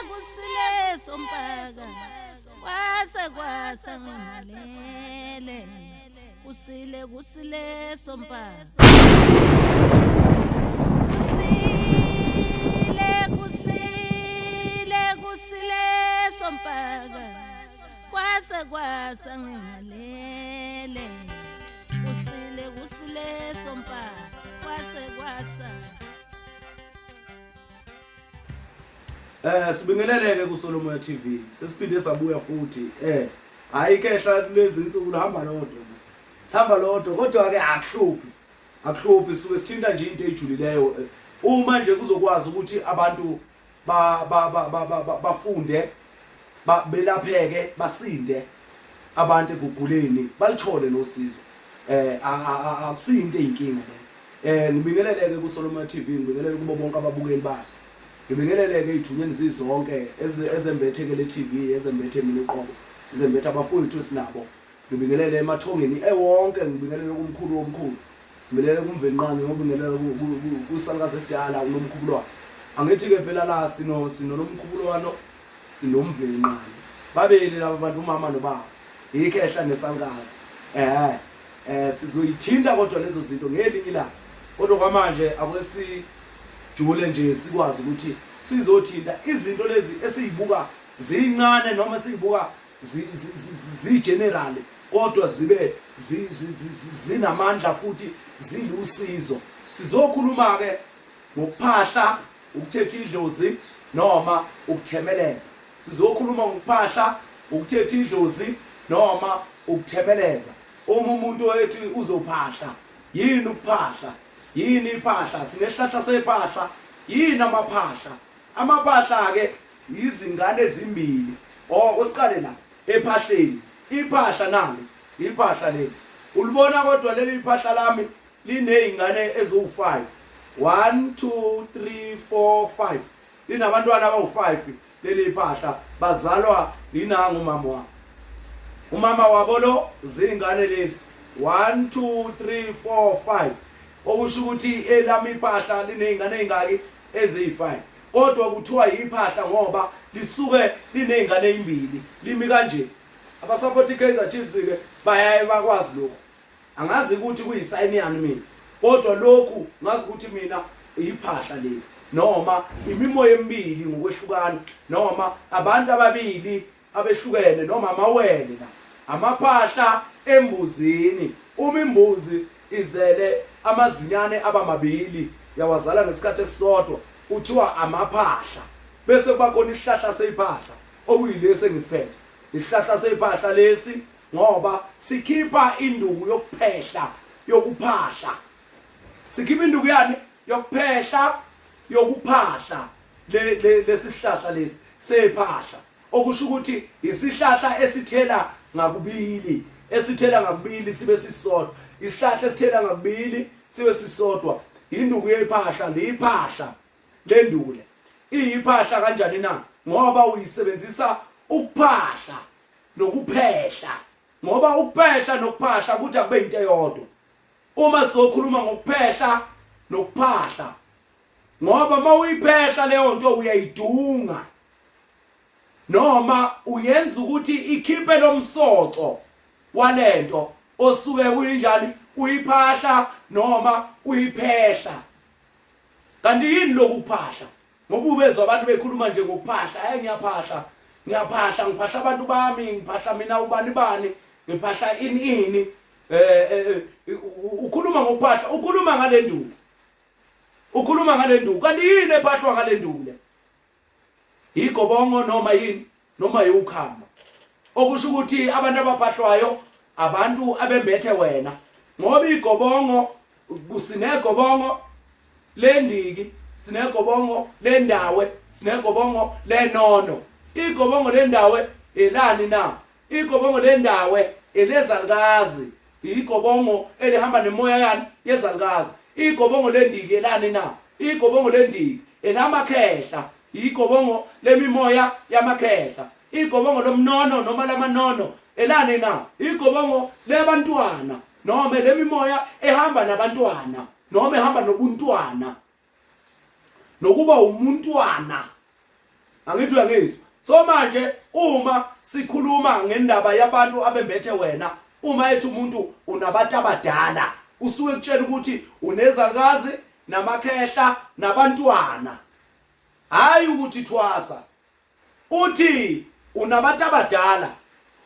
kusile sompaka kwasa ngalele kusile sompaka kusile sompaka kwasa ngalele kusile sompaka kwasa. Sibingeleleke ku Yomoya TV. Sesiphinde sabuya futhi. Ayike ehla lezi insuku hamba lodwa kodwa ke akuhluphi suke sithinta nje into ejulileyo. Uma nje kuzokwazi ukuthi abantu bafunde belapheke basinde abantu ekuguleni balithole nosizo. Akusinto eyinkinga le. Ngibingeleleke ku Yomoya TV, ngibingeleleke kubo bonke ababukeli bakhe. Ngibingeleleke izithunyeni zizonke ezembetheke le TV, ezembethe mina uqobo, izembethe abafowethu sinabo. Ngibingelele emathongeni ewonke, ngibingelele kumkhulu. Ngibingelele kumvenqane, ngibingelele kusalikazi esidala unomkhubulwane. Angithi ke phela la sino nomkhubulwano, sinomvenqane. Babeli laba bantu umama nobaba. Yikho ehla nesalikazi. Sizoyithinda kodwa lezo zinto ngelinye la. Kodwa kwamanje akwesi jule nje sikwazi ukuthi sizothinta izinto lezi esizibuka zincane noma sizibuka zi-general kodwa zibe zinamandla futhi zilusizo. Sizokhuluma ke ngokuphahla, ukuthetha idlozi noma ukuthemeleza. Sizokhuluma ngokuphahla, ukuthetha idlozi noma ukuthemeleza. Uma umuntu ethi uzophahla, yini ukuphahla? Yini iphahla? Sinehlahla sephahla. Yini amaphahla? Amaphahla ke izingane ezimbili. Osiqale la ephahleni. Iphahla nalo, iphahla leli. Ulibona kodwa leli iphahla lami linezingane eziwu5. 1 2 3 4 5. Linabantwana abawu5 leli iphahla bazalwa yinanga umama wabo. Umama wabo lo zingane lezi 1 2 3 4 5. Okusho ukuthi elami iphahla linezingane ezingaki eziyi5. Kodwa kuthiwa iphahla ngoba lisuke linezingane ezimbili. Limi kanje. Abasupport Kaizer Chiefs ke bayaye bakwazi lokho. Angazi ukuthi kuyisign yani mina. Kodwa lokhu ngazi ukuthi mina iphahla leli noma imimoya emibili ngokwehlukana noma abantu ababili abehlukene noma amawele la. Amaphahla embuzini. Uma imbuzi izele amazinyane abamabili yawazala ngesikhathi esisodwa kuthiwa amaphahla. Bese kuba khona isihlahla sephahla okuyilesi engisiphethe. Isihlahla sephahla lesi ngoba sikhipha induku yokuphehla yokuphahla. Sikhipha induku yani yokuphehla yokuphahla lesihlahla lesi sephahla. Okusho ukuthi isihlahla esithela ngakubili, esithela ngakubili sibe sisodwa. Isihlahla esithela ngakubili sibe sisodwa. Induku yephahla leyiphahla lendule. Iyiphahla kanjani na? Ngoba uyisebenzisa ukuphahla nokuphehla. Ngoba ukuphehla nokuphahla kuthi akube into eyodwa. Uma sizokhuluma ngokuphehla nokuphahla. Ngoba mawuyiphehla leyo nto uyayidunga. Noma uyenza ukuthi ikhiphe lomsoco walento osuke uyinjani uyiphahla noma uyiphehla. Kanti yini lokuphahla? Ngoba ubezwa abantu bekhuluma nje ngokuphahla, ngiyaphahla, ngiphahla abantu bami, ngiphahla mina ubani, ngiphahla ini. Ukhuluma ngokuphahla, ukhuluma ngale nduku. Ukhuluma ngale nduku. Kanti yini ephahlwa ngale nduku le? Igobongo noma yini? Noma yukhamba. Okusho ukuthi abantu abaphahlwayo abantu abembethe wena. Ngoba igobongo kusinegobongo lendiki, sinegobongo lendawe, sinegobongo lenono. Igobongo lendawe elani na? Igobongo lendawe elezalikazi. Igobongo elihamba nemoya yani yezalikazi. Igobongo lendiki elani na? Igobongo lendiki elamakhehla. Igobongo lemimoya yamakhehla. Igobongo lomnono noma lamanono elani na? Igobongo lebantwana noma lemimoya ehamba nabantwana noma ehamba nobuntwana. nokuba umuntwana. Angithi uyangizwa? So manje uma sikhuluma ngendaba yabantu abembethe wena, uma ethi umuntu unabantu abadala, usuke kutshela ukuthi unezalukazi namakhehla nabantwana. Hayi ukuthi thwasa. Uthi unabantu abadala,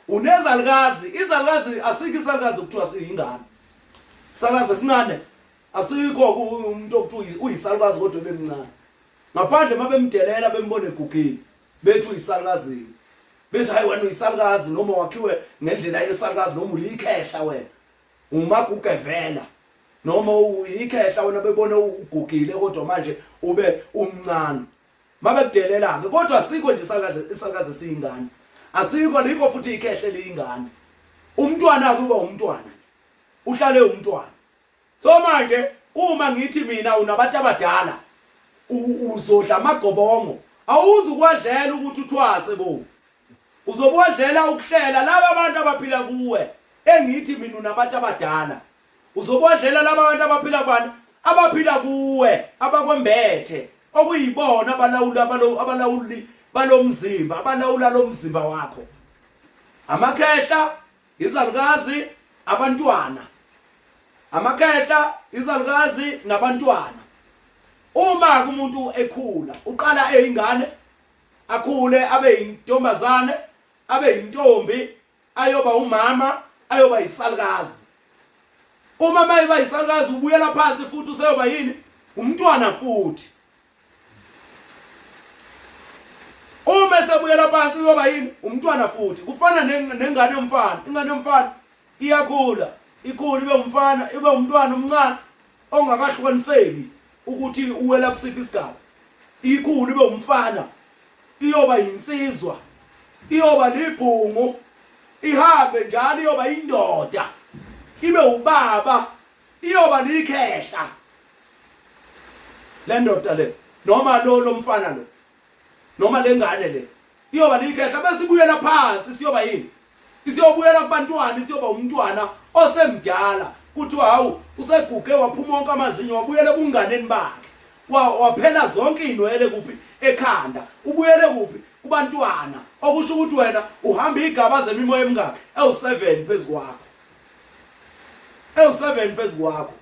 unezalukazi, izalukazi asikho isalukazi ukuthiwa siyingane. Isalukazi esincane asikho umuntu okuthiwa uyisalukazi kodwa bemncane. Ngaphandle mabemdelela bembone egugile, bethi uyisalukazi. Bethi hayi wena uyisalukazi noma wakhiwe ngendlela yesalukazi noma ulikhehla wena. Umaguge vela. Noma uyikhehla wena bebone ugugile kodwa manje ube umncane. Mabekudelela ke kodwa asikho nje isalukazi siyingane. Asikho likho futhi ikhehle liyingane. Umntwana kuba umntwana. Uhlale umntwana. So manje uma ngithi mina unabantu abadala uzodla amagobongo, awuzukwadlela ukuthi uthwase bo. Uzobodlela ukuhlela laba abantu abaphila kuwe. Engithi mina unabantu abadala. Uzobodlela laba abantu abaphila kubani? Abaphila kuwe, abakwembethe, okuyibona abalawuli balomzimba, abalawula lomzimba wakho. Amakhehla, izalukazi, abantwana. Amakhehla, izalukazi nabantwana. Uma umuntu ekhula, uqala eyingane, akhule abe yintombazane, abe yintombi, ayoba umama, ayoba yisalukazi. Uma mayiba yisalukazi ubuyela phansi futhi useyoba yini? Umntwana futhi. Uma sebuyela phansi uyoba yini? Umntwana futhi. Kufana nengane yomfana. Ingane yomfana iyakhula, ikhula ibe umfana, ibe umntwana omncane ongakahlukaniseki ukuthi uwela kusiphi isigaba. Ikhulu ibe umfana, iyoba yinsizwa, iyoba libhungu, ihambe njalo iyoba indoda, ibe ubaba, iyoba likhehla. Le ndoda le noma lo mfana lo noma lengane le iyoba likhehla bese ibuyela phansi siyoba yini? Isiyobuyela kubantwana, isiyoba umntwana osemdala. Kuthiwa hawu useguge waphuma wonke amazinyo wabuyele kunganeni bakhe. Waphela zonke inwele kuphi ekhanda. Ubuyele kuphi kubantwana. Okusho ukuthi wena uhamba igaba zemimoya emingaki? Ewu7 phezukwakho. Ewu7 phezukwakho.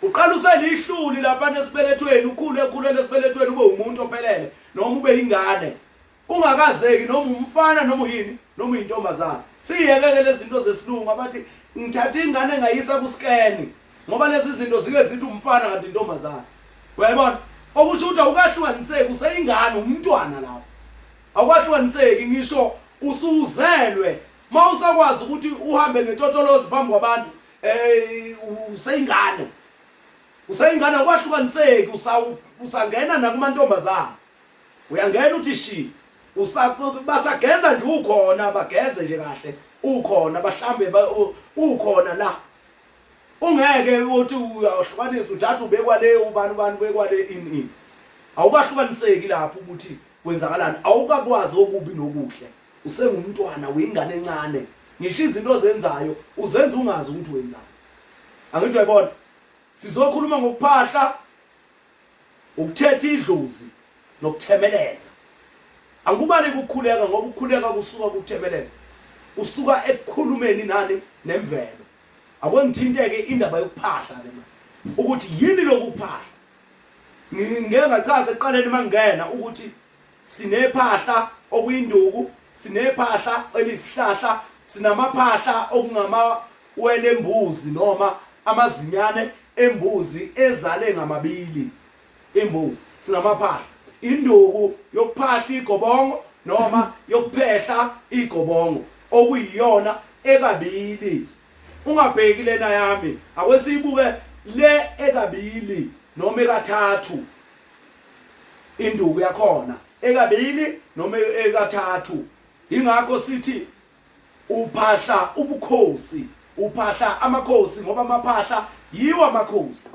Uqala uselihluli lapha nesibelethweni, ukhule lesibelethweni ube umuntu ophelele noma ube ingane. Ungakazeki noma umfana noma uyini noma uyintombazana. Siyeke lezi zinto zesilungu abathi ngithatha ingane ngayisa kuskeni ngoba lezi zinto zike zithi umfana kanti intombazana. Uyayibona? Okusho ukuthi awukahlukaniseki useyingane umntwana lapho. Awukahlukaniseki ngisho usuzelwe. Mawusakwazi ukuthi uhambe ngetotolozi phambi kwabantu useyingane. Useyingane awukahlukaniseki usangena nakumantombazana. Uyangena uthi shi basageza nje ukhona bageze nje kahle ukhona bahlambe ukhona la. Ungeke uthi uyahlukanisa uthatha ubekwa le ubani bekwa le in. Awukahlukaniseki lapho ukuthi kwenzakalani. Awukakwazi okubi nokuhle. Usengumntwana uyingane encane. Ngisho izinto ozenzayo uzenza ungazi ukuthi wenzani. Angithi uyayibona? Sizokhuluma ngokuphahla, ukuthetha idlozi nokuthemeleza. Angubani ukukhuleka ngoba ukukhuleka kusuka kuthemeleza. Usuka ekukhulumeni nani nemvelo. Akwengithinteke indaba yokuphahla le manje. Ukuthi yini lokuphahla? Ngeke ngachaza eqaleni mangena ukuthi sinephahla okuyinduku, sinephahla elisihlahla, sinamaphahla okungama embuzi noma amazinyane embuzi ezale ngamabili. Imbuzi sinamaphahla. Induku yokuphahla igobongo noma yokuphehla igobongo okuyiyona ekabili. Ungabheki lena yami akwesibuke le ekabili noma ekathathu. Induku yakhona ekabili noma ekathathu. Ingakho sithi uphahla ubukhosi, uphahla amakhosi ngoba amaphahla yiwo amakhosi,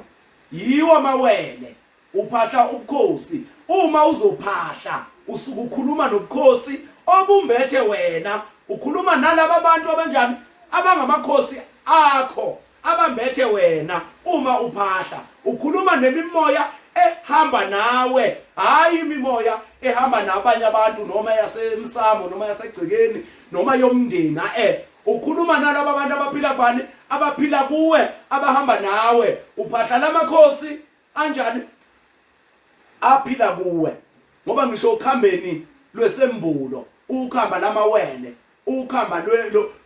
yiwo amawele. Uphahla ubukhosi. Uma uzophahla usuke ukhuluma nobukhosi obumbethe wena, ukhuluma nalabo abantu abanjani abangamakhosi akho abambethe wena. Uma uphahla ukhuluma nemimoya ehamba nawe, hayi imimoya ehamba nabanye abantu noma yasemsamo noma yasegcekeni noma yomndeni. Ukhuluma nalabo abantu abaphila kubani, abaphila kuwe, abahamba nawe. Uphahla lamakhosi anjani aphila kuwe, ngoba ngisho ukhambeni lwesembulo, ukhamba lamawele, ukhamba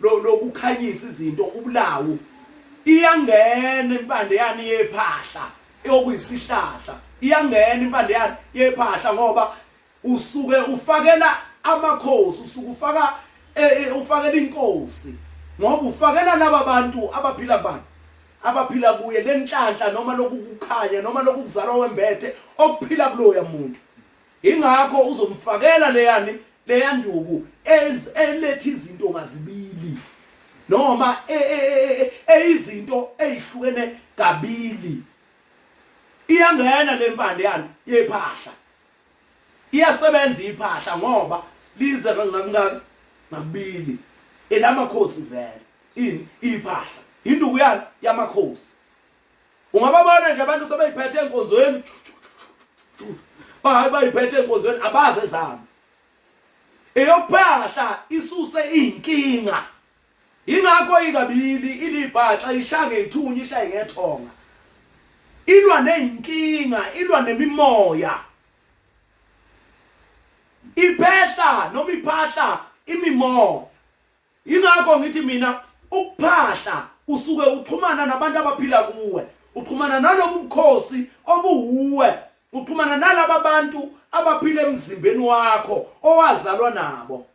lokukhanyisa izinto, ubulawu, iyangena impande yani yephahla okuyisihlahla, iyangena impande yani yephahla, ngoba usuke ufakela amakhosi, usuke ufakela inkosi, ngoba ufakela laba bantu abaphila kubani, abaphila kuye, lenhlanhla noma lokukhanya noma lokuzalwa wembethe okuphila kuloya muntu. Ingakho uzomfakela leya nduku eletha izinto ngazibili noma izinto ezihlukene kabili. Iyangena le mpande yani yephahla, iyasebenza iphahla ngoba lize ngakubili elamakhosi vele. Iphahla induku yani yamakhosi. Ungababona nje abantu sebeyiphethe enkonzweni, bayiphethe enkonzweni abaze zami. Eyophahla isuse inkinga. Ingakho ikabili ilibhaxa ishange ithunya ishaye ngethonga. Ilwa neinkinga, ilwa nemimoya. Iphehla noma iphahla imimoya. Ingakho ngithi mina ukuphahla usuke uxhumana nabantu abaphila kuwe, uxhumana nalobu bukhosi obuhuwe, uxhumana nalabo bantu abaphila emzimbeni wakho owazalwa nabo.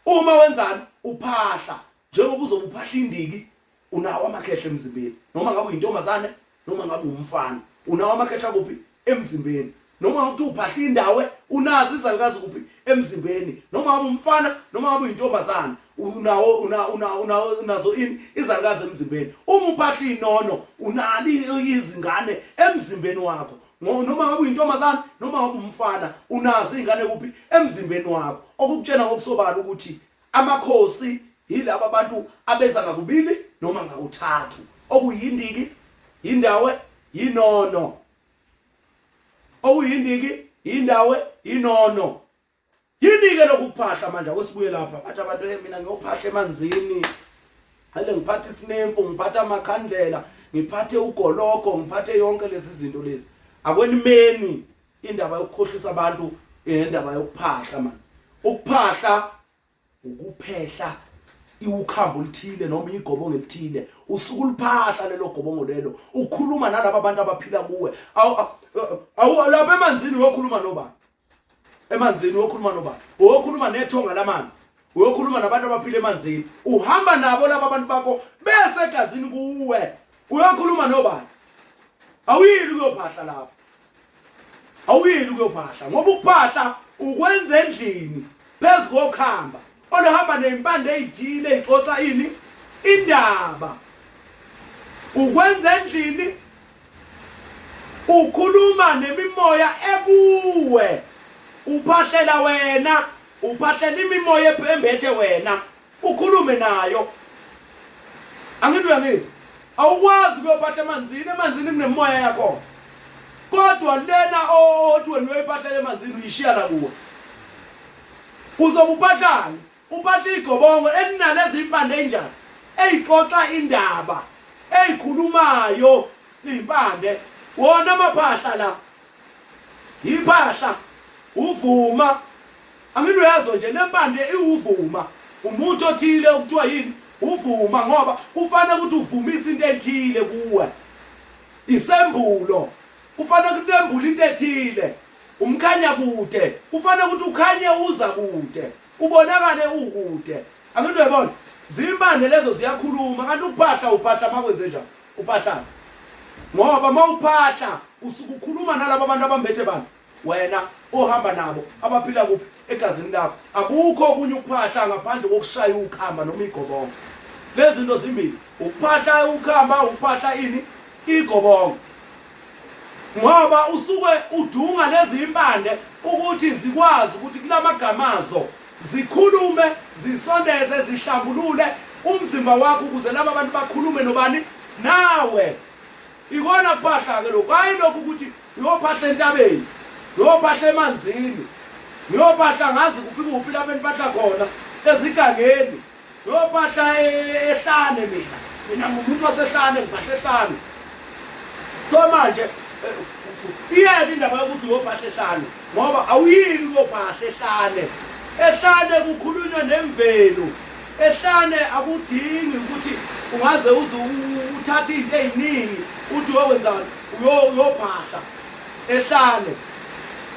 Uma wenzani uphahla, njengoba uzobuphahla indiki, unawo amakhehla emzimbeni, noma ngabe uyintombazane noma ngabe umfana, unawo amakhehla kuphi emzimbeni. Noma ukuthi uphahla indawo unazi izalukazi kuphi emzimbeni, noma ngabe umfana noma ngabe uyintombazane, unazo izalukazi emzimbeni. Uma uphahla inono unali izingane emzimbeni wakho, noma ngabe uyintombazane noma ngabe umfana unazi izingane kuphi emzimbeni wakho. Okukutshela ngokusobala ukuthi amakhosi yilabo abantu abeza ngakubili noma ngakuthathu, okuyindiki, indawo, inono. Okuyindiki, indawo, inono. Yini-ke lokuphahla manje akwesibuye lapha. Bathi abantu mina ngiyophahla emanzini, ale ngiphathe isinemfu, ngiphathe amakhandlela, ngiphathe ugoloko, ngiphathe yonke lezi zinto lezi. Akwenimeni indaba yokukhohlisa abantu indaba yokuphahla manje. Ukuphahla ukuphehla iwukhambo lithile noma igobongo elithile. Usuku uliphahla lelo gobongo lelo, ukhuluma nalabo abantu abaphila kuwe. Lapha emanzini uyokhuluma nobani? Emanzini uyokhuluma nobani? Uyokhuluma nethonga lamanzi, uyokhuluma nabantu abaphila emanzini. Uhamba nabo laba abantu bakho bese egazini kuwe, uyokhuluma nobani? Awuyili ukuyophahla lapha, awuyili ukuyophahla, ngoba ukuphahla ukwenza endlini phezu kokhamba oluhamba nempande ezithile ezixoxa ini indaba. Ukwenza endlini, ukhuluma nemimoya ekuwe, uphahlela wena, uphahlela imimoya ephembethe wena, ukhulume nayo. Angithi uyangizwa? Awukwazi ukuyophahla emanzini, emanzini kunemoya yakho. Kodwa lena othi wena uyophahlela emanzini uyishiya la kuwe. Uzobuphahlani, uphahla igobongo elinalezi impande enjani, ezixoxa indaba, ezikhulumayo impande. Wona amaphahla la, iphahla, uvuma. Angithi uyazwa nje lempande iwuvuma. Umuntu othile okuthiwa yini? Uvuma, ngoba kufanele ukuthi uvumisa into ethile kuwe. Isembulo, kufanele ukuthi lembule into ethile. Umkhanya kude, kufanele ukuthi ukhanye uza kude, ubonakale ukude. Angithi uyabona? Zimpande lezo ziyakhuluma, kanti ukuphahla uphahla makwenze njani? Uphahla ngoba mawuphahla usuke ukhuluma nalabo abantu abambethe abantu wena ohamba nabo abaphila kuphi egazini lakho. Akukho okunye ukuphahla ngaphandle kokushaya ukhamba noma igobongo. Lezi zinto zimbili, ukuphahla ukhamba, ukuphahla ini igobongo. Ngoba usuke udunga lezi impande ukuthi zikwazi ukuthi kulamagamazo zikhulume, zisondeze, zihlambulule umzimba wakho ukuze laba abantu bakhulume nobani nawe. Ikona kuphahla ke lokho, hayi lokho ukuthi Ngiyophahla entabeni, ngiyophahla emanzini, ngiyophahla ngazi kuphi lapho enipahla khona ezigangeni, ngiyophahla ehlane mina ngumuntu wasehlane ngiphahla ehlane. So manje iyeke indaba yokuthi uyophahla ehlane ngoba awuyili uyophahla ehlane. Ehlane kukhulunywa nemvelo. Ehlane akudingi ukuthi ungaze uthathe izinto eziningi uthi uyokwenzani uyophahla ehlane.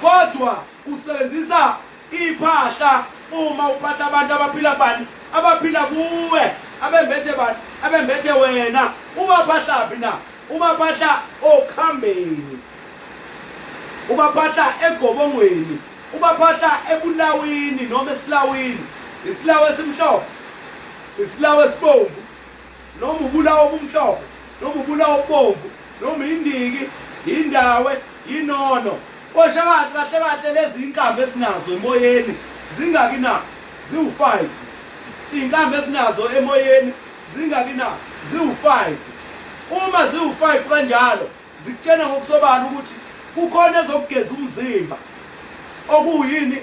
Kodwa usebenzisa iphahla uma uphatha abantu abaphila kubani, abaphila kuwe, abembethe bani, abembethe wena. Ubaphahla phi na? Ubaphahla okhambeni, ubaphahla egobongweni, ubaphahla ebulawini noma esilawini, isilawu esimhlophe, isilawu esibomvu, noma ubulawo obumhlophe, noma ubulawo obomvu, noma indiki, indawe, inono. Koshakathi kahle kahle lezi inkambi esinazo emoyeni zingaki na? Ziwu5. Inkambi esinazo emoyeni zingaki na? Ziwu5. Uma ziwu5 kanjalo zikutshena ngokusobala ukuthi kukhona ezokugeza umzimba okuyini,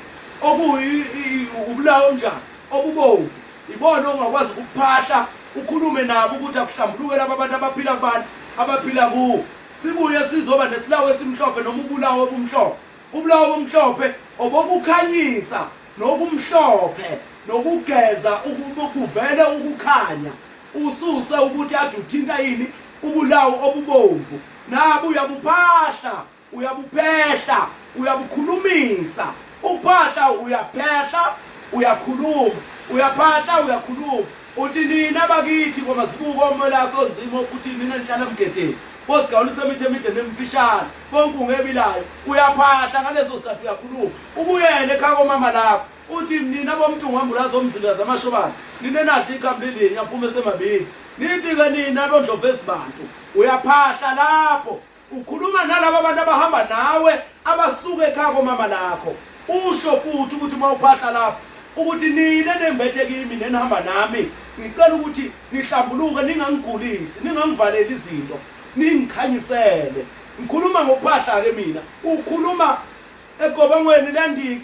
ubulawo njani obubomvu. Ibona ongakwazi ukuphahla ukhulume nabo ukuthi akuhlambuluke laba abantu abaphila kubani, abaphila kuwo. Sibuye sizoba nesilawu esimhlophe noma ubulawo obumhlophe. Ubulawo obumhlophe obokukhanyisa nokumhlophe nokugeza ukuvele ukukhanya. Ususe ukuthi ade uthinta yini ubulawo obubomvu. Nabo uyabuphahla, uyabuphehla, uyabukhulumisa. Ukuphahla uyaphehla, uyakhuluma, uyaphahla, uyakhuluma. Uthi nina bakithi kwamazibuko omela sonzima ukuthi mina nihlala emgedeni. Bosigawulisa imithemide nemfishane, bonke ungebilayo, uyaphahla ngalezo sikhathi uyakhuluma. Ubuyele ekhaya komama lapho, uthi nina bomntu ngihamba zomzila zamashobana, nina nadla ikhambi linye aphume semabili. Nithi ke nina bondlovu esibantu, uyaphahla lapho. Ukhuluma nalabo abantu abahamba nawe abasuka ekhaya komama lakho. Usho futhi ukuthi mawuphahla lapho ukuthi nina nembethe kimi nenihamba nami, ngicela ukuthi nihlambuluke, ningangigulisi, ningangivaleli izinto, ningikhanyisele. Ngikhuluma ngokuphahla ke mina. Ukhuluma egobongweni lendiki,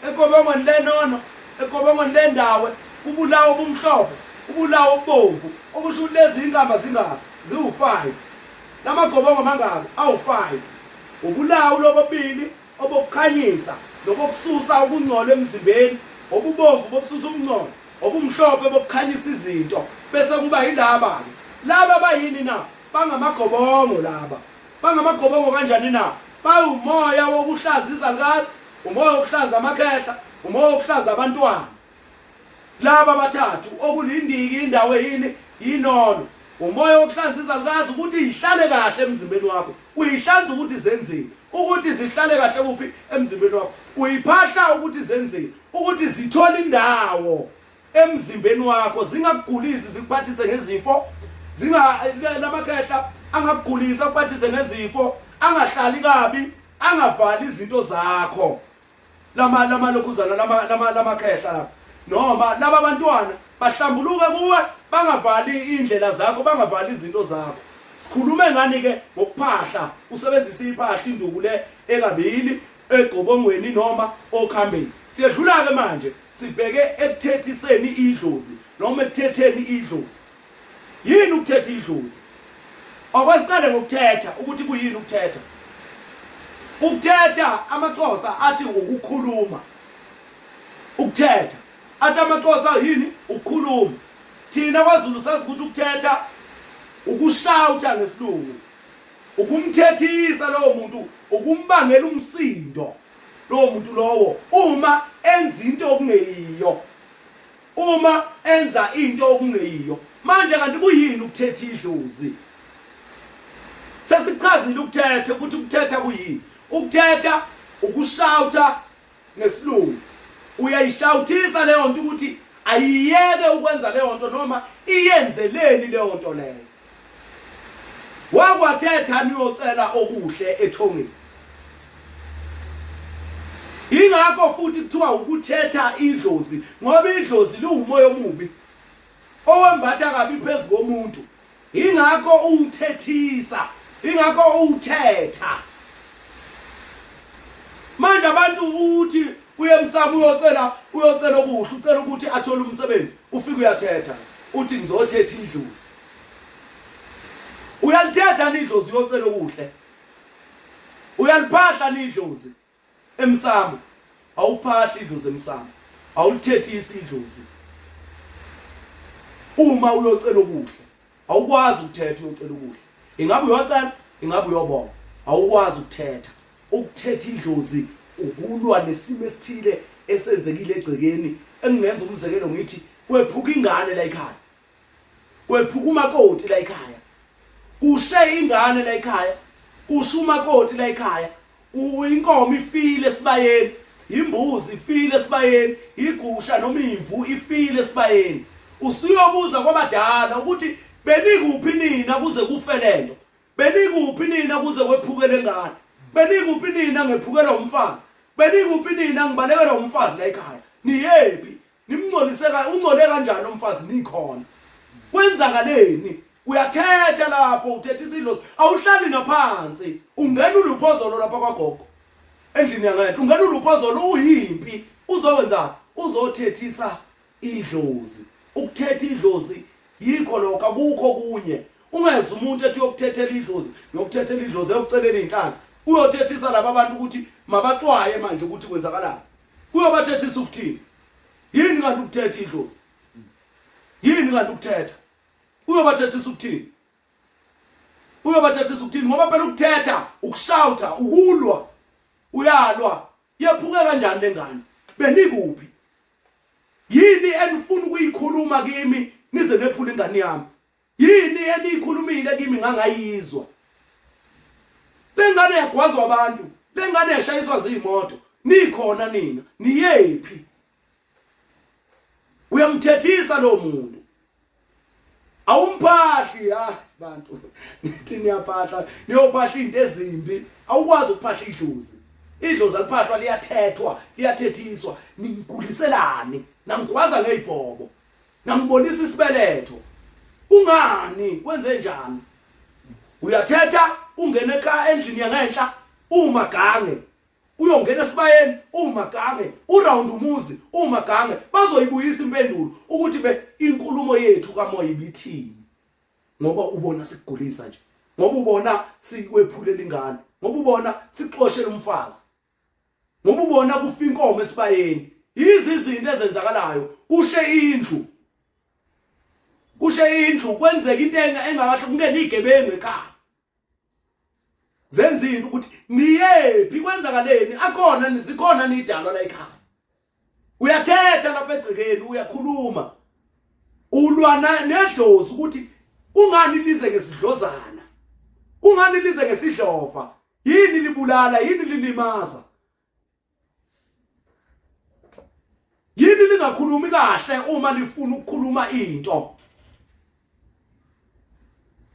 egobongweni lenono, egobongweni lendawe, ubulawo obumhlophe, ubulawo obomvu. Okusho ukuthi lezi inkamba zingaphi? Ziwu5. Lamagobongo mangaki? Awu5. Ubulawo lobobili obokukhanyisa nobokususa ukungcola emzimbeni, obubomvu bokususa ukungcola, obumhlophe bokukhanyisa izinto. Bese kuba yilaba laba bayini na? Bangamagobongo laba. Bangamagobongo kanjani na? Bawumoya wokuhlanza izalukazi, umoya wokuhlanza amakhehla, umoya wokuhlanza abantwana. Laba bathathu okulindiki indawo yini? Yinono. Umoya wokuhlanza izalukazi ukuthi ihlale kahle emzimbeni wakho. Uyihlanza ukuthi zenzeni? Ukuthi zihlale kahle kuphi emzimbeni wakho. Uyiphahla ukuthi zenzeni? Ukuthi zithola indawo emzimbeni wakho, zingakugulisi zikuphathise ngezifo, lamakhehla angakugulisa kuphathise ngezifo, angahlali kabi, angavali izinto zakho. Lama lokhuzana lamakhehla lapha. Noma laba bantwana bahlambuluke kuwe, bangavali indlela zakho, bangavali izinto zakho. Sikhulume ngani ke ngokuphahla, usebenzisa iphahla induku le ekabili egobongweni noma okhambeni. Siyedlula ke manje sibheke ekuthethiseni idlozi noma ekuthetheni idlozi. Yini ukuthetha idlozi? Akwasiqale ngokuthetha ukuthi kuyini ukuthetha. Ukuthetha amaXhosa athi ukukhuluma. Ukuthetha athi amaXhosa yini? Ukukhuluma. Thina kwaZulu sazi ukuthi ukuthetha ukushawutha ngesilungu, ukumthethisa lowo muntu, ukumbangela umsindo lowo muntu lowo uma enza into okungeyiyo, uma enza into okungeyiyo. Manje kanti kuyini ukuthetha idlozi? Sesichazile ukuthetha ukuthi ukuthetha kuyini. Ukuthetha ukushawutha ngesilungu. Uyayishawuthisa leyo nto ukuthi ayiyeke ukwenza leyo nto noma iyenzeleni leyo nto leyo. Wakwathetha niyocela okuhle ethongeni. Ingakho futhi kuthiwa ukuthetha idlozi, ngoba idlozi liwumoya omubi owembatha kabi phezulu komuntu. Ingakho uthethisa, ingakho uthetha. abantu uthi uyemsamo uyocela okuhle ucela ukuthi athole umsebenzi ufike uyathetha uthi ngizothetha idlozi uyalithetha idlozi uyocela okuhle uyaliphahla idlozi emsamo awuphahla idlozi emsamo awulithethisi idlozi uma uyocela okuhle awukwazi ukuthetha uyocela okuhle ingabe uyocela ingabe uyobonga awukwazi ukuthetha idlozi ukulwa nesimo esithile esenzekile egcekeni engenza umzekelo ngithi kwephuka ingane la ekhaya kwephuka umakoti la ekhaya kushe ingane la ekhaya kusha umakoti la ekhaya inkomo ifile esibayeni imbuzi ifile esibayeni igusha noma imvu ifile esibayeni usuyobuza kwabadala ukuthi benikuphi nina kuze kufe lento benikuphi nina kuze kwephuke lengane benikuphi nina ngephukela umfazi benikuphi nina ngibalekela umfazi la ekhaya niyephi nimngcoliseka ungcole kanjani umfazi nikhona kwenzakaleni uyathetha lapho uthetha isidlozi awuhlali naphansi ungena uluphozolo lapha kwagogo endlini yangathi ungena uluphozolo uyimpi uzokwenza uzothethisa idlozi ukuthetha idlozi yikho lokho akukho kunye ungeza umuntu ethi yokuthethela idlozi yokuthethela idlozi eyokucelela inhlanga uyothethisa laba abantu ukuthi mabaxwaye manje ukuthi kwenzakalani uyobathethisa ukuthini yini kanti ukuthetha idlozi yini kanti ukuthetha uyobathethisa ukuthini ngoba phela ukuthetha ukushouta ukulwa uyalwa yephuke kanjani lengane benikuphi yini enifuna ukuyikhuluma kimi nize nephula ingane yami yini eniyikhulumile kimi ngangayizwa lengane yagwazwa abantu lengane yashayiswa zimoto nikhona nina niyephi uyamthethisa lo muntu awumphahli bantu nithi niyaphahla niyophahla into ezimbi awukwazi ukuphahla idlozi aliphahlwa liyathethwa liyathethiswa ninkuliselane nangikwaza ngezibhobo nangibonisa isibeletho kungani kwenze njani uyathetha ungena ekhaya endlini yangenhla umagange uyongena esibayeni umagange uround umuzi umagange bazoyibuyisa impendulo ukuthi inkulumo yethu kamoya ibithini ngoba ubona sikugulisa nje ngoba ubona sikwephulela ingane ngoba ubona sixoshela umfazi ngoba ubona kufa inkomo esibayeni izinto ezenzakalayo kushe indlu kwenzeka into engakahle kungena igebengu ekhaya zenza into ukuthi niyephi kwenzakaleni akhona zikhona nidalwa la ekhaya uyathetha lapha egcekeni uyakhuluma ulwana nedlozi ukuthi ungani lize ngesidlozana ungani lize ngesidlova yini libulala yini lilimaza yini lingakhulumi kahle uma lifuna ukukhuluma into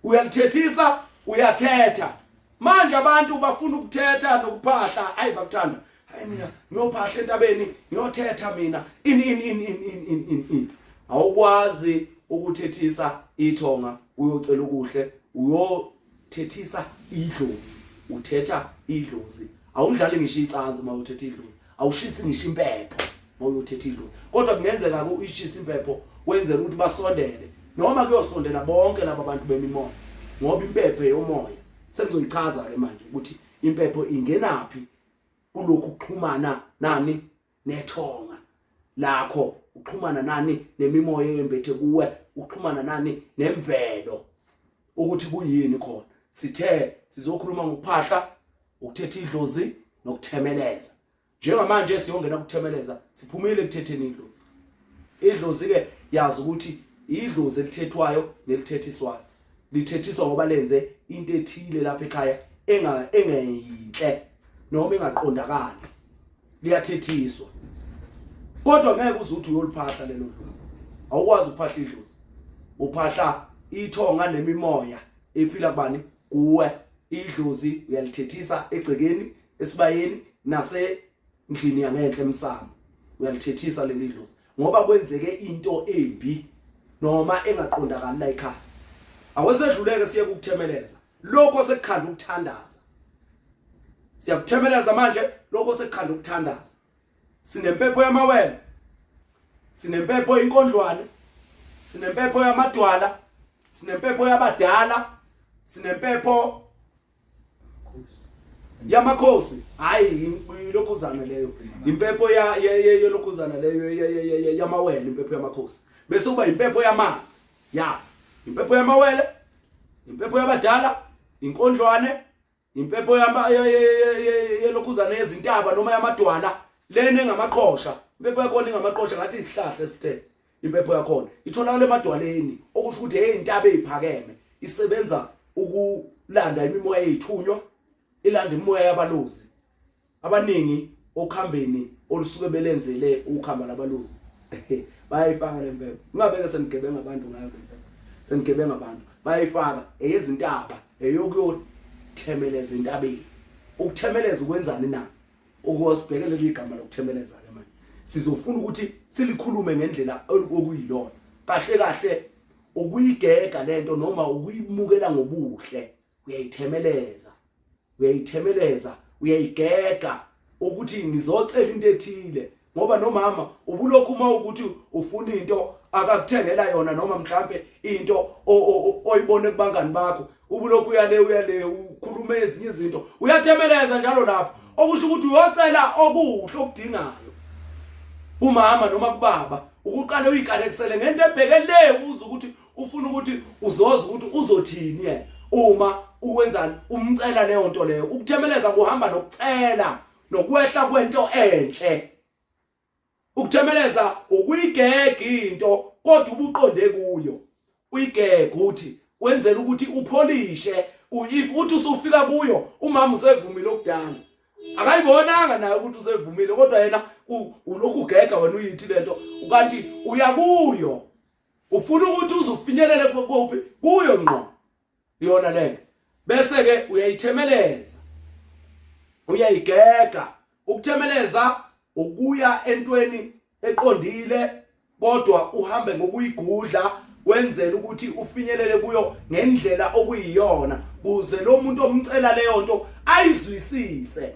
uyalithethisa uyathetha manje abantu bafuna ukuthetha nokuphahla ayi bakuthanda hayi mina ngiyophahla entabeni ngiyothetha mina awukwazi ukuthethisa ithonga uyocela ukuhle uyothethisa idlozi uthetha idlozi awudlali ngisho icansi mawuthetha idlozi awushisi ngisho impepho mawuyothetha idlozi kodwa kungenzeka uyishisa impepho wenzela ukuthi basondele noma kuyosondela bonke laba bantu bemimoya ngoba impepho yomoya sengizoyichaza ke manje ukuthi impepho ingenapi kulokhu ukuxhumana nani nethonga lakho uxhumana nani nemimoya yembethe kuwe uxhumana nani nemvelo ukuthi kuyini khona sithe sizokhuluma ngokuphahla ukuthetha idlozi nokuthemeleza njengamanje siyongena ukuthemeleza siphumile ekuthetheni idlozi ke yazi ukuthi idlozi elithethwayo nelithethiswayo lithethiswa ngoba lenze into ethile lapha ekhaya engeyinhle noma engaqondakali liyathethiswa kodwa ngeke uzuthi uyoliphahla lelo dlozi awukwazi ukuphahla idlozi uphahla ithonga nemimoya ephila kubani kuwe idlozi uyalithethisa egcekeni esibayeni nasendlini yangenhle emsamo uyalithethisa leli dlozi ngoba kwenzeke into embi noma engaqondakali la ekhaya awesedluleke siye ukuthemeleza lokho sekukhanda ukuthandaza Siyakuthemeleza manje lokho sekukhanda ukuthandaza. Sinempepho yamawele. Sinempepho inkondlwane. Sinempepho yamadwala. Sinempepho yabadala. Sinempepho yamakhosi. Hayi ilokhuzana leyo. Impepho yelokhuzana leyo yamawele, impepho yamakhosi. Bese kuba impepho yamanzi. Ya. Impepho yamawele, impepho yabadala, inkondlwane, impepho yelokhuzana yezintaba noma yamadwala, lene ngamaqhosha. Impepho yakhona ingamaqhosha ngathi isihlahla esithe. Impepho yakhona itholakala emadwaleni, okusho ukuthi intaba eziphakeme, isebenza ukulanda imimoya ezithunywa, ilanda imimoya yabalozi. Abaningi okhambeni olusuke belenzele ukuhamba labaluzi. Bayayifaka lempepho. Ungabeke senigebenga abantu ngayo lempepho. Senigebenga abantu. Bayayifaka eyezintaba, eyokuthemeleza intabeni. Ukuthemeleza ukwenzani na? Ukusibhekele igama lokuthemeleza ke manje. Sizofuna ukuthi silikhulume ngendlela okuyilona. Kahle kahle ukuyigega lento noma ukuyimukela ngobuhle. Uyayithemeleza. Uyayithemeleza, uyayigega ukuthi ngizocela into ethile. Ngoba nomama ubulokhu uma ukuthi ufuna into akakuthengela yona noma mhlambe into oyibone kubangani bakho, ubulokhu uyale ukhuluma ezinye izinto, uyathemeleza njalo lapho. Okusho ukuthi uyocela okuhle okudingayo umama noma kubaba, ukuqala uyikalekisele ngento ebhekele uze ukuthi ufuna ukuthi uzoza ukuthi uzothini yena uma uwenzani umcela leyo nto leyo. Ukuthemeleza kuhamba nokucela nokwehla kwento enhle. Ukuthemeleza ukuyigega into kodwa ubuqonde kuyo. Uyigega uthi wenzela ukuthi upholishe, if uthi usufika kuyo umama usevumile okudala. Akayibonanga naye ukuthi usevumile kodwa yena ulokhu ugega wena uyithi lento kanti uya kuyo. Ufuna ukuthi uzufinyelele kuphi kuyo ngqo. Iyona lento. Bese ke uyayithemeleza. Uyayigega. Ukuthemeleza ukuya entweni eqondile kodwa uhambe ngokuyigudla wenzela ukuthi ufinyelele kuyo ngendlela okuyiyona kuze lo muntu omcela leyo nto ayizwisise.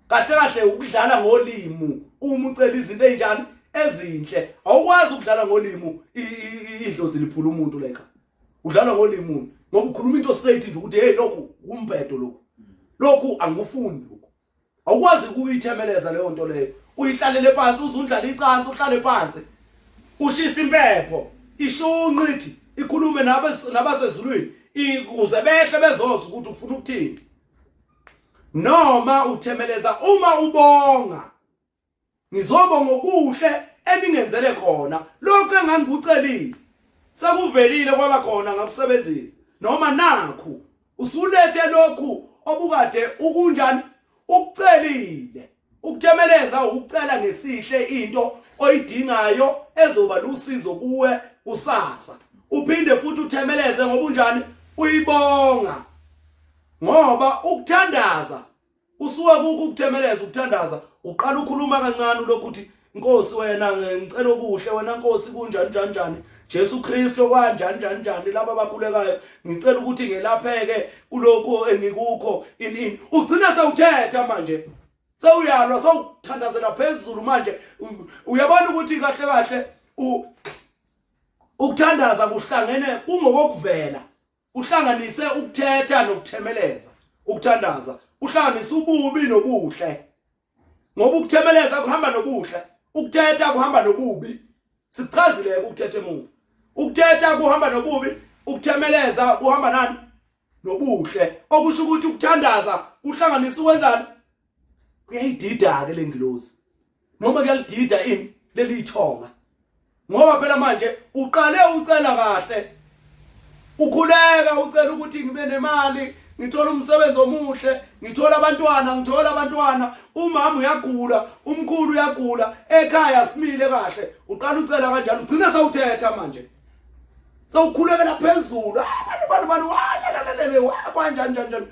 Kahle kahle ukudlala ngolimi uma ucela izinto ezinjani ezinhle. Awukwazi ukudlala ngolimi idlozi liphula umuntu la ekhaya. Udlala ngolimi ngoba ukhuluma into straight nje ukuthi hey lokhu umpedo lokhu. Lokhu angikufuni lokhu. Awukwazi ukuyithemeleza leyo nto leyo. Uyihlalele phansi uzundlala icansi uhlale phansi. Ushisa impepho, ishunqithi, ikhulume nabasezulwini, ukuze behle bezozwa ukuthi ufuna ukuthini. Noma uthemeleza uma ubonga. Ngizobonga okuhle eningenzele khona. Lokho engangikucelile sekuvelile kwaba khona ngakusebenzisa. Noma nakho usulethe lokhu obukade ukunjani ukucelile. Ukuthemeleza ukucela ngesihle into oyidingayo ezoba lusizo kuwe kusasa. Uphinde futhi uthemeleze ngoba unjani uyibonga. Ngoba ukuthandaza usuka ukuthemeleza ukuthandaza uqala ukhuluma kancane lokho uthi Nkosi wena ngicela okuhle wena Nkosi kunjani njani Jesu Kristo kanjani laba abakhulekayo ngicela ukuthi ngelapheke kuloko engikukho ini ugcina sewuthetha manje. Sewuyalwa sewuthandazela phezulu manje uyabona ukuthi kahle kahle ukuthandaza kuhlangene kungokuvela. Uhlanganise ukuthetha nokuthemeleza. Ukuthandaza uhlanganise ububi nobuhle. Ngoba ukuthemeleza kuhamba nobuhle, ukuthetha kuhamba nobubi. Sichazile ukuthetha emuva. Ukuthetha kuhamba nobubi, ukuthemeleza kuhamba nani? Nobuhle. Okusho ukuthi ukuthandaza uhlanganise ukwenzani? Kuyayidida ke lengilozi. Noma kuyalidida ini leli ithonga. Ngoba phela manje uqale ucela kahle. Ukhuleka ucela ukuthi ngibe nemali, ngithola umsebenzi omuhle, ngithola abantwana, umama uyagula, umkhulu uyagula, ekhaya simile kahle. Uqala ucela kanjalo ugcina sewuthetha manje. Sewukhulekela phezulu. Abantu kanjani.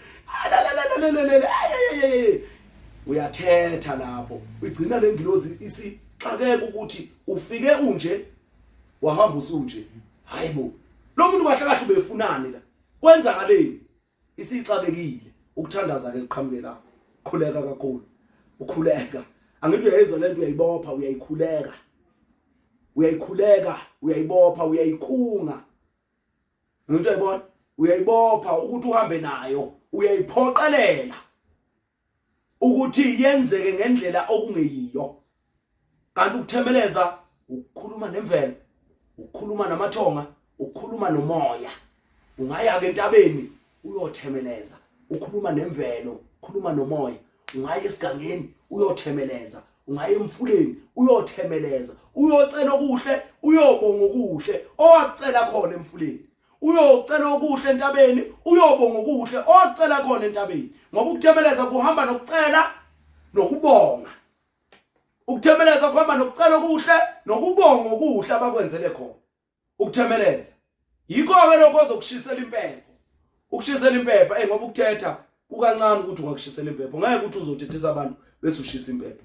Uyathetha lapho. Ugcina lengilozi isixakeka ukuthi ufike unje wahamba usunje. Hayibo. Lo muntu kahle kahle ubefunani la. Kwenzakaleni? Isixakekile ukuthandaza ke kuqhamuke lapho. khuleka kakhulu ukhuleka angithi uyayizwa lento uyayibopha uyayikhuleka uyayibopha uyayikhunga ngithi uyayibona uyayibopha ukuthi uhambe nayo uyayiphoqelela ukuthi yenzeke ngendlela okungeyiyo kanti ukuthemeleza ukukhuluma nemvelo ukukhuluma namathonga ukukhuluma nomoya ungaya ke entabeni uyothemeleza ukhuluma nemvelo ukhuluma nomoya ungaya esigangeni uyothemeleza ungaya emfuleni uyothemeleza uyocela okuhle uyobonga okuhle owacela khona emfuleni uyocela okuhle entabeni uyobonga okuhle owacela khona entabeni ngoba ukuthemeleza kuhamba nokucela nokubonga ukuthemeleza kuhamba nokucela okuhle nokubonga okuhle abakwenzele khona ukuthemeleza yikho ke lokho ozokushisela impepho ukushisela impepho ngoba ukuthetha kukancane ukuthi ungakushisela impepho ngeke ukuthi uzothethisa abantu bese ushisa impepho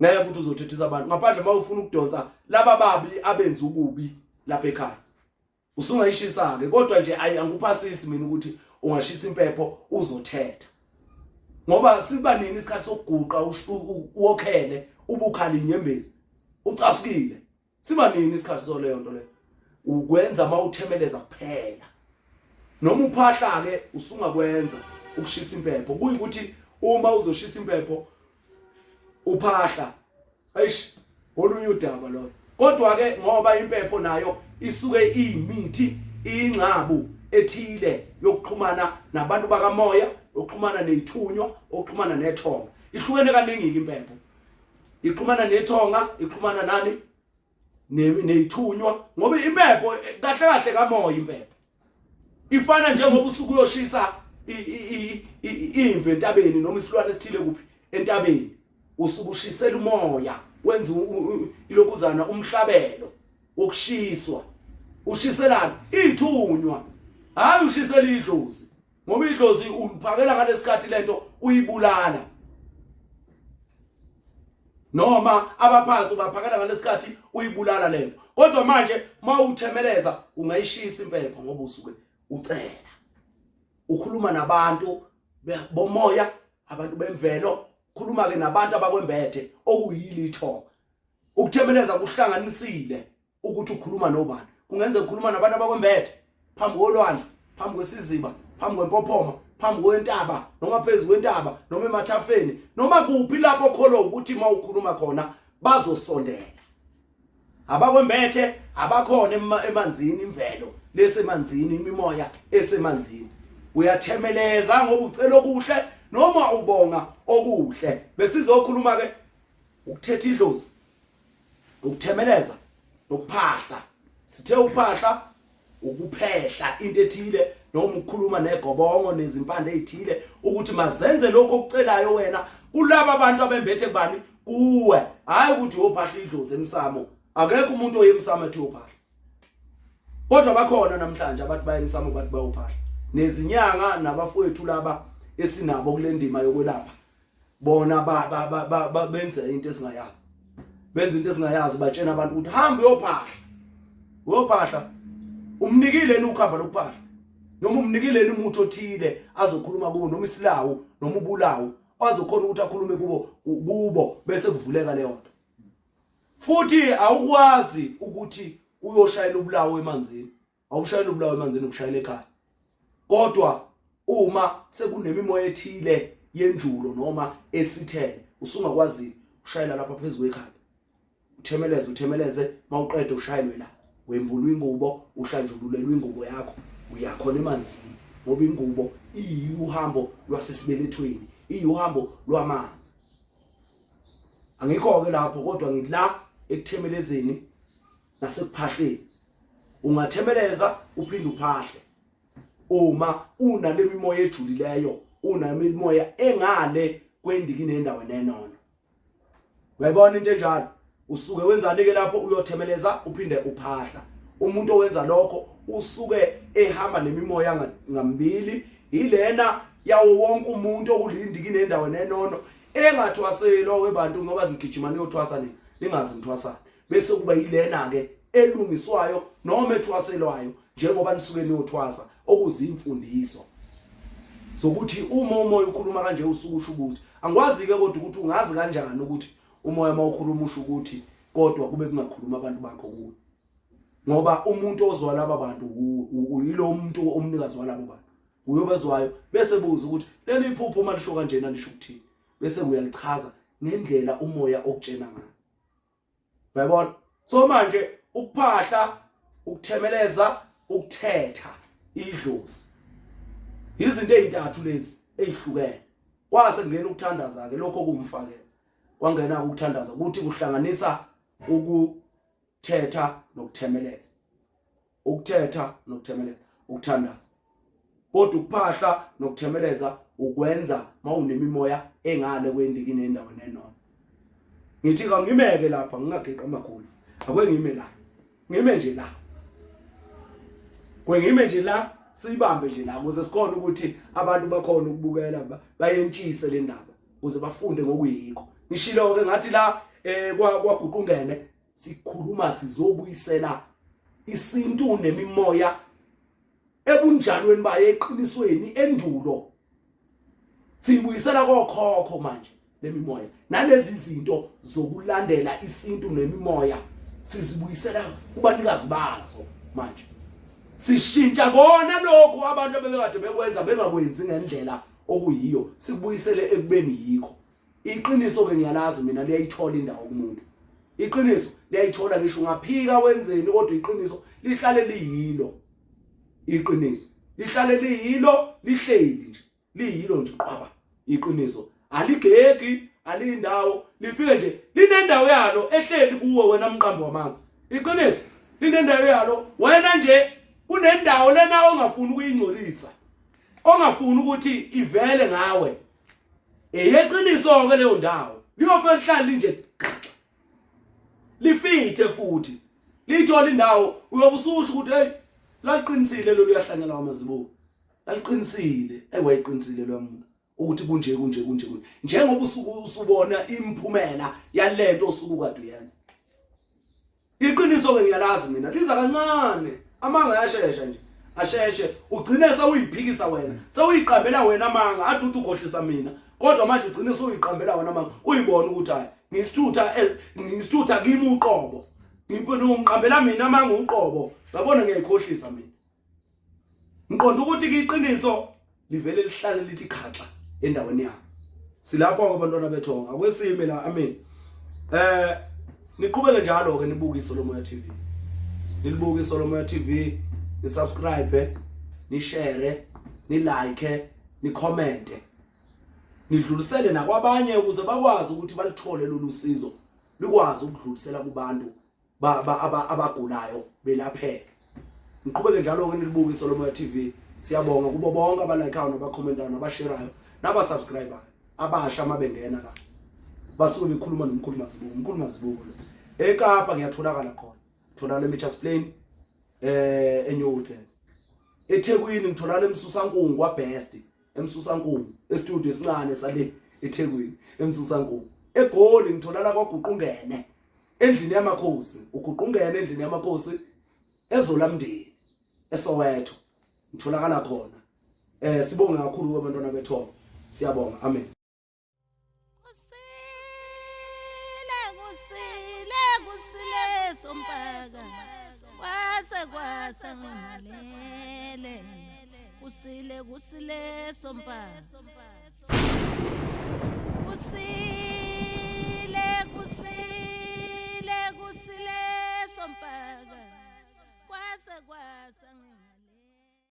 ngeke ukuthi uzothethisa abantu ngaphandle mawufuna ukudonsa laba babi abenza ububi lapha ekhaya usungayishisa ke kodwa nje angikuphasisi mina ukuthi ungashisa impepho uzothetha ngoba siba nini isikhathi sokuguqa uwokhele ubukhala inyembezi ucasukile siba nini isikhathi so leyo nto leyo ukwenza mawuthemeleza kuphela noma uphahla ke usungakwenza ukushisa impepho kuyikuthi uma uzoshisa impepho uphahla ayish olunye udaba lo kodwa ke ngoba impepho nayo isuke iyimithi ingcabu ethile yokuxhumana nabantu bakamoya ukuxhumana nezithunywa ukuxhumana nethonga ihlukene kaningi impepho ixhumana nethonga ixhumana nani nezithunywa ngoba impepho kahle kahle kamoya impepho ifana njengoba usuku uyoshisa imve entabeni noma isilwane esithile kuphi entabeni usuku ushisela umoya wenza ilokuzana umhlabelo wokushiswa ushiselana ithunywa hayi ushisela idlozi ngoba idlozi uphakela ngalesikhathi lento uyibulala noma abaphansi baphakela ngalesikhathi uyibulala lento kodwa manje mawuthemeleza ungayishisa impepho ngoba usuke ucela ukhuluma nabantu bomoya abantu bemvelo khuluma ke nabantu abakwembethe okuyili ithonga ukuthemeleza kuhlanganisile ukuthi ukhuluma nobani kungenza ukukhuluma nabantu abakwembethe phambi kolwandle phambi kwesiziba phambi kwempophoma phambi kwentaba noma phezulu kwentaba noma emathafeni noma kuphi lapho kholo ukuthi mawukhuluma khona bazosondela abakwembethe abakhona emanzini imvelo lesemanzini imimoya esemanzini uyathemeleza ngoba ucela okuhle noma ubonga okuhle besizokhuluma ke ukuthetha idlozi ukuthemeleza ukuphahla sithe ukuphahla ukuphehla into ethile noma ukukhuluma negobongo nezimpande ezithile ukuthi mazenze lokho okucelayo wena kulabo abantu abembethe kubani kuwe hayi ukuthi uyophahla idlozi emsamo akekho umuntu oyemsamo ethi uyophahla kodwa bakhona namhlanje abathi bayemsamo bathi bayophahla nezinyanga nabafowethu laba esinabo kulendima yokwelapha bona benze into esingayazi batshena abantu ukuthi hamba uyophahla umnikile ukuhamba lokuphahla noma umnikile umuthi othile azokhuluma kuwo noma isilawu noma ubulawu azokhona ukuthi akhulume kubo bese kuvuleka leyo nto futhi awukwazi ukuthi uyoshayela ubulawu emanzini awushayela ubulawu emanzini ukushayela ekhaya kodwa uma sekunemimoya ethile yenjulo noma esithele usungakwazi ushayela lapha phezulu ekhaya uthemeleze mawuqeda ushayelwe la wembulwa ingubo uhlanjululelwe ingubo yakho uyakhona emanzini ngoba ingubo iyuhambo lwasesibelethweni iyuhambo lwamanzi angikho ke lapho kodwa ngila ekuthemelezeni nasekuphahleni ungathemeleza uphinde uphahle uma unalemimoya ejulileyo unalemimoya engale kwendikini endaweni enono uyayibona into enjalo usuke wenzani ke lapho uyothemeleza uphinde uphahla umuntu owenza lokho usuke ehamba nemimoya ngambili ilena yawo wonke umuntu okulindikini endaweni enono engathwaselo abantu ngoba ngigijima niyothwasa ningazi nithwasana bese kuba yilena ke elungiswayo noma ethwaselwayo njengoba nisuke niyothwasa okuzimfundiso sokuthi uma umoya ukhuluma kanje usuku usho ukuthi angikwazi ke kodwa ukuthi ungazi kanjani ukuthi umoya mawukhuluma usho ukuthi kodwa kube kungakhuluma abantu bakho kuwe ngoba umuntu ozwa laba bantu uyilo muntu omnikazi walabo bantu uyobezwayo bese buza ukuthi leli iphupho uma lisho kanjena lisho ukuthini bese uyalichaza ngendlela umoya okutshena ngayo uyabona so manje ukuphahla ukuthemeleza ukuthetha idlozi izinto ezintathu lezi ezihlukene kwase kungena ukuthandaza ke lokho kumfakela kwangena ukuthandaza ukuthi kuhlanganisa ukuthetha nokuthemeleza ukuthetha nokuthemeleza ukuthandaza kodwa ukuphahla nokuthemeleza ukwenza mawunemimoya engale kwendikini endaweni enona ngithi kangimeke lapha ngingageqa amakhulu akwe ngime la ngime nje la kwengime nje la siyibambe nje la ukuze sikhona ukuthi abantu bakhona ukubukela bayentshise le ndaba ukuze bafunde ngokuyikho ngishilo ke ngathi la kwaguqungene sikhuluma sizobuyisela isintu nemimoya ebunjalweni baye eqinisweni endulo sibuyisela kokhokho manje lemimoya nalezi zinto zokulandela isintu nemimoya sizibuyisela kubanikazi bazo manje sishintsha kona lokho abantu abekade bekwenza bengakwenzi ngendlela okuyiyo sikubuyisele ekubeni yikho iqiniso ke ngiyalazi mina liyayithola indawo kumuntu iqiniso liyayithola ngisho ungaphika wenzeni kodwa iqiniso lihlale liyilo iqiniso lihlale liyilo lihleli nje liyilo nje qhaba iqiniso aligeki alindawo lifike nje linendawo yalo ehleli kuwe wena mqambi wamanga iqiniso linendawo yalo wena nje unendawo lena ongafuni ukuyingcolisa ongafuni ukuthi ivele ngawe eyeqiniso ke leyo ndawo liyofela lihlala nje lifithe futhi lithola indawo uyobususha ukuthi hey laliqinisile lo liyahlanyela kwamazibuko laliqinisile ewayiqinisile lo muntu ukuthi kunje njengoba usubona imphumela yalento osuku kade uyenza iqiniso ke ngiyalazi mina liza kancane amanga yashesha nje asheshe ugcine sewuyiphikisa wena sewuyiqambela wena amanga athi uthi ukhohlisa mina kodwa manje ugcine sewuyiqambela wena amanga uyibona ukuthi hayi ngisithutha kimi uqobo ngipho ngiqambela mina amanga uqobo ngabona ngiyayikhohlisa mina ngiqonda ukuthi iqiniso livele lihlale lithi khaxa endaweni yami silapho abantwana bethonga akwesime la amen niqhubeke njalo ke nibuke iSolomoya TV nilibuke iSolomoya TV ni subscribe ni share ni like ni comment nidlulisele nakwabanye ukuze bakwazi ukuthi balithole lolu sizo likwazi ukudlulisela kubantu abagulayo belapheke niqhubeke njalo ke nilibuke iSolomoya TV siyabonga kubo bonke abalikeayo nabakhomentayo nabasherayo nabasubscriber abasha mabengena la basuke bekhuluma nomkhuluma zibuko eKapa ngiyatholakala khona tholakala eMitchells Plain eNyokuthetha eThekwini ngitholakala eMsusankungu kwaBest eMsusankungu estudio esincane sale eThekwini eMsusankungu eGoli ngitholakala kwaGuqungene endlini yamakhosi uGuqungene endlini yamakhosi eZolamndeni eSoweto ngitholakala khona sibonge kakhulu abantwana bethonga siyabonga amen kusile sompaka kwasa ngalele kusile sompaka kusile